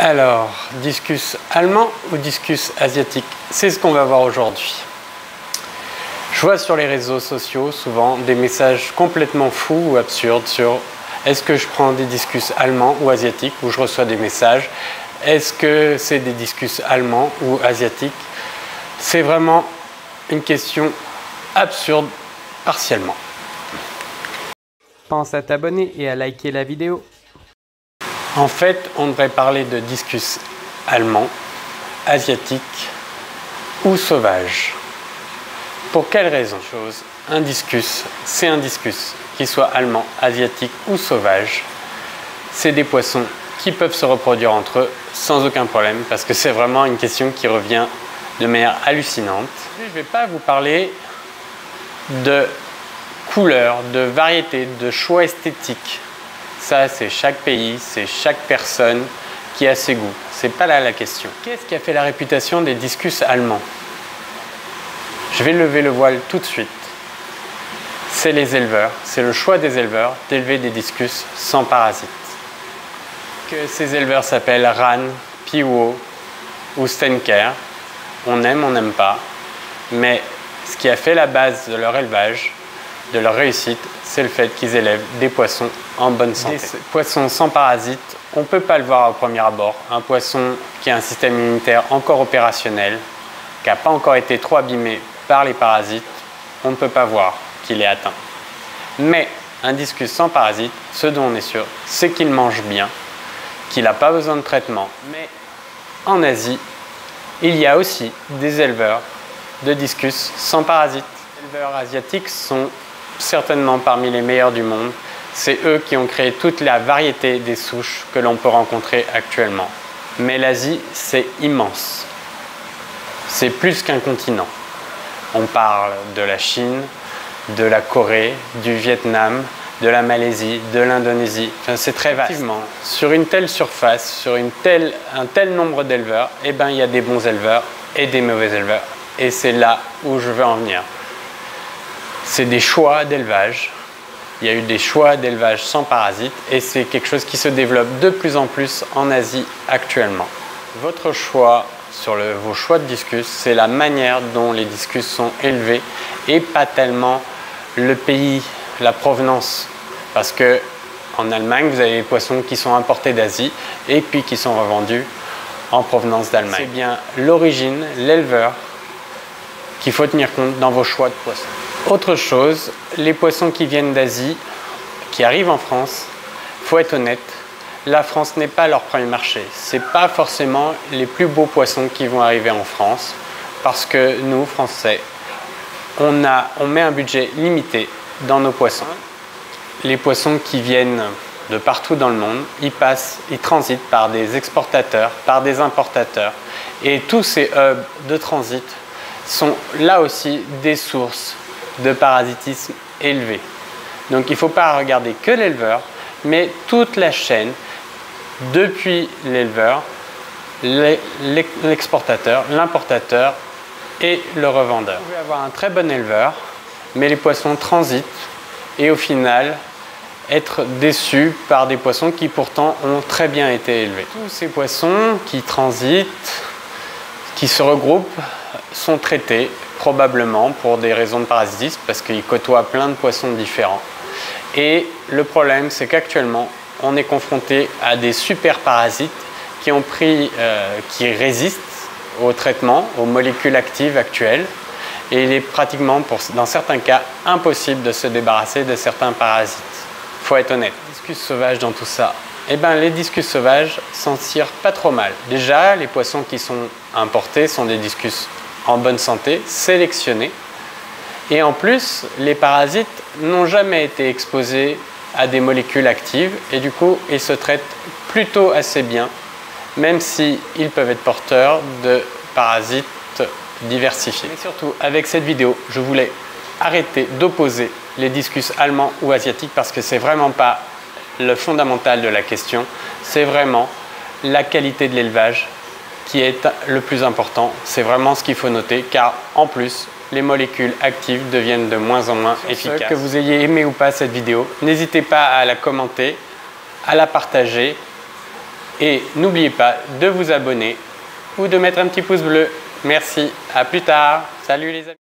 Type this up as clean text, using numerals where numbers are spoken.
Alors, discus allemand ou discus asiatique? C'est ce qu'on va voir aujourd'hui. Je vois sur les réseaux sociaux souvent des messages complètement fous ou absurdes sur est-ce que je prends des discus allemands ou asiatiques, où je reçois des messages. Est-ce que c'est des discus allemands ou asiatiques? C'est vraiment une question absurde partiellement. Pense à t'abonner et à liker la vidéo. En fait, on devrait parler de discus allemand, asiatique ou sauvage. Pour quelle raison? Un discus, c'est un discus, qu'il soit allemand, asiatique ou sauvage. C'est des poissons qui peuvent se reproduire entre eux sans aucun problème, parce que c'est vraiment une question qui revient de manière hallucinante. Je ne vais pas vous parler de couleurs, de variétés, de choix esthétiques. Ça, c'est chaque pays, c'est chaque personne qui a ses goûts. C'est pas là la question. Qu'est-ce qui a fait la réputation des discus allemands? Je vais lever le voile tout de suite. C'est les éleveurs, c'est le choix des éleveurs d'élever des discus sans parasites. Que ces éleveurs s'appellent Rahn, Piwo ou Stenker, on aime, on n'aime pas, mais ce qui a fait la base de leur élevage, de leur réussite, c'est le fait qu'ils élèvent des poissons en bonne santé. Des poissons sans parasites, on ne peut pas le voir au premier abord. Un poisson qui a un système immunitaire encore opérationnel, qui n'a pas encore été trop abîmé par les parasites, on ne peut pas voir qu'il est atteint. Mais un discus sans parasites, ce dont on est sûr, c'est qu'il mange bien, qu'il n'a pas besoin de traitement. Mais en Asie, il y a aussi des éleveurs de discus sans parasites. Les éleveurs asiatiques sont certainement parmi les meilleurs du monde. C'est eux qui ont créé toute la variété des souches que l'on peut rencontrer actuellement. Mais l'Asie, c'est immense. C'est plus qu'un continent. On parle de la Chine, de la Corée, du Vietnam, de la Malaisie, de l'Indonésie. Enfin, c'est très vaste. Effectivement, sur une telle surface, sur un tel nombre d'éleveurs, eh ben, il y a des bons éleveurs et des mauvais éleveurs. Et c'est là où je veux en venir. C'est des choix d'élevage. Il y a eu des choix d'élevage sans parasites et c'est quelque chose qui se développe de plus en plus en Asie actuellement. Votre choix sur vos choix de discus, c'est la manière dont les discus sont élevés et pas tellement le pays, la provenance. Parce que en Allemagne, vous avez des poissons qui sont importés d'Asie et puis qui sont revendus en provenance d'Allemagne. C'est bien l'origine, l'éleveur qu'il faut tenir compte dans vos choix de poissons. Autre chose, les poissons qui viennent d'Asie, qui arrivent en France, il faut être honnête, la France n'est pas leur premier marché. Ce n'est pas forcément les plus beaux poissons qui vont arriver en France, parce que nous, Français, on met un budget limité dans nos poissons. Les poissons qui viennent de partout dans le monde, ils transitent par des exportateurs, par des importateurs. Et tous ces hubs de transit sont là aussi des sources de parasitisme élevé. Donc il ne faut pas regarder que l'éleveur, mais toute la chaîne, depuis l'éleveur, l'exportateur, l'importateur et le revendeur. Vous pouvez avoir un très bon éleveur, mais les poissons transitent et au final être déçus par des poissons qui pourtant ont très bien été élevés. Tous ces poissons qui transitent, qui se regroupent, sont traités probablement pour des raisons de parasitisme parce qu'ils côtoient plein de poissons différents. Et le problème, c'est qu'actuellement, on est confronté à des super parasites qui résistent au traitement, aux molécules actives actuelles. Et il est pratiquement, dans certains cas, impossible de se débarrasser de certains parasites. Il faut être honnête. Discus sauvages dans tout ça. Eh bien, les discus sauvages s'en tirent pas trop mal. Déjà, les poissons qui sont importés sont des discus en bonne santé, sélectionnés. Et en plus, les parasites n'ont jamais été exposés à des molécules actives et du coup, ils se traitent plutôt assez bien, même s'ils peuvent être porteurs de parasites diversifiés. Mais surtout, avec cette vidéo, je voulais arrêter d'opposer les discus allemands ou asiatiques parce que c'est vraiment pas le fondamental de la question, c'est vraiment la qualité de l'élevage qui est le plus important. C'est vraiment ce qu'il faut noter car en plus, les molécules actives deviennent de moins en moins efficaces. Que vous ayez aimé ou pas cette vidéo, n'hésitez pas à la commenter, à la partager Et n'oubliez pas de vous abonner ou de mettre un petit pouce bleu. Merci, à plus tard. Salut les amis.